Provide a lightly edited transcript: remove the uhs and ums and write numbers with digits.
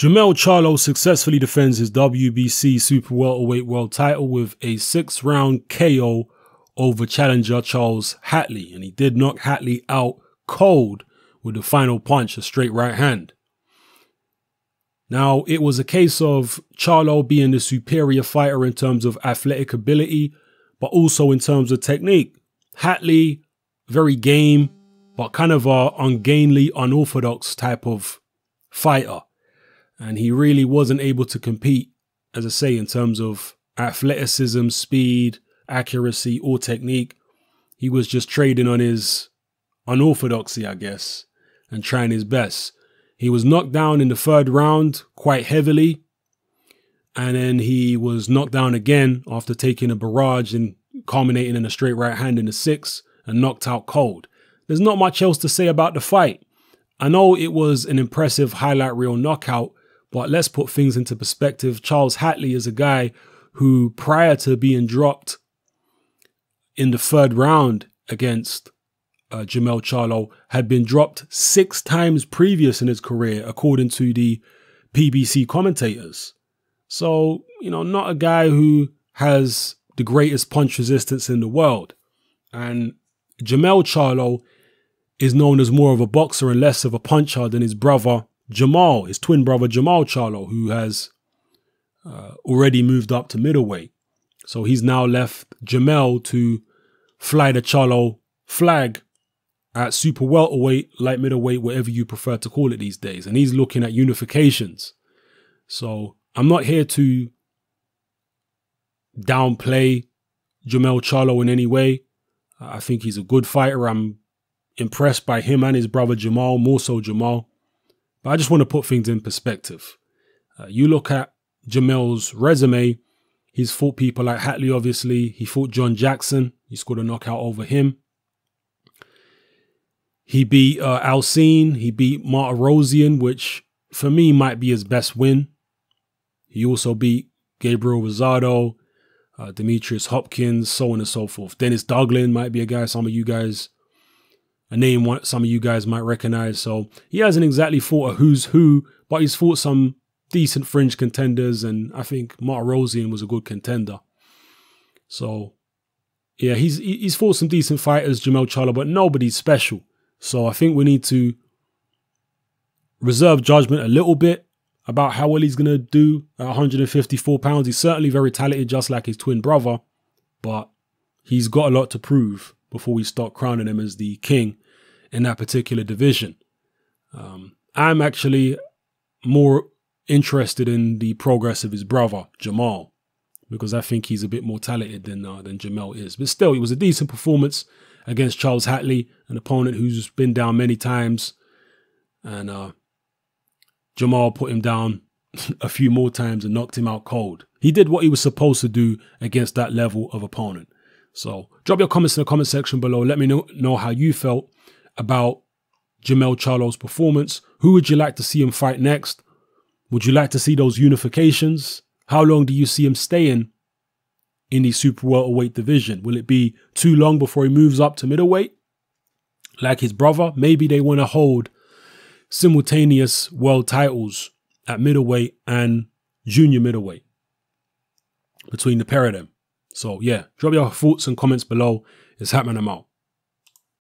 Jermell Charlo successfully defends his WBC super welterweight world title with a 6-round KO over challenger Charles Hatley, and he did knock Hatley out cold with the final punch, a straight right hand. Now, it was a case of Charlo being the superior fighter in terms of athletic ability, but also in terms of technique. Hatley, very game, but kind of a ungainly, unorthodox type of fighter. And he really wasn't able to compete, as I say, in terms of athleticism, speed, accuracy, or technique. He was just trading on his unorthodoxy, I guess, and trying his best. He was knocked down in the 3rd round quite heavily. And then he was knocked down again after taking a barrage and culminating in a straight right hand in the 6th and knocked out cold. There's not much else to say about the fight. I know it was an impressive highlight reel knockout, but let's put things into perspective. Charles Hatley is a guy who, prior to being dropped in the 3rd round against Jermell Charlo, had been dropped 6 times previous in his career, according to the PBC commentators. So, you know, not a guy who has the greatest punch resistance in the world. And Jermell Charlo is known as more of a boxer and less of a puncher than his brother Jermell, his twin brother Jermell Charlo, who has already moved up to middleweight. So he's now left Jermell to fly the Charlo flag at super welterweight, light middleweight, whatever you prefer to call it these days. And he's looking at unifications. So I'm not here to downplay Jermell Charlo in any way. I think he's a good fighter. I'm impressed by him and his brother Jermell, more so Jermell. But I just want to put things in perspective. You look at Jermell's resume. He's fought people like Hatley, obviously. He fought John Jackson. He scored a knockout over him. He beat Alcine. He beat Martirosyan, which for me might be his best win. He also beat Gabriel Rosado, Demetrius Hopkins, so on and so forth. Dennis Douglin might be a guy a name some of you guys might recognize. So he hasn't exactly fought a who's who, but he's fought some decent fringe contenders, and I think Martirosyan was a good contender. So yeah, he's fought some decent fighters, Jermell Charlo, but nobody's special. So I think we need to reserve judgment a little bit about how well he's going to do at 154 pounds. He's certainly very talented, just like his twin brother, but he's got a lot to prove before we start crowning him as the king in that particular division. I'm actually more interested in the progress of his brother, Jermell, because I think he's a bit more talented than Jermell is. But still, it was a decent performance against Charles Hatley, an opponent who's been down many times. And Jermell put him down a few more times and knocked him out cold. He did what he was supposed to do against that level of opponent. So drop your comments in the comment section below. Let me know how you felt about Jermell Charlo's performance. Who would you like to see him fight next? Would you like to see those unifications? How long do you see him staying in the super welterweight division? Will it be too long before he moves up to middleweight? Like his brother, maybe they want to hold simultaneous world titles at middleweight and junior middleweight between the pair of them. So yeah, drop your thoughts and comments below. It's happening. I'm out.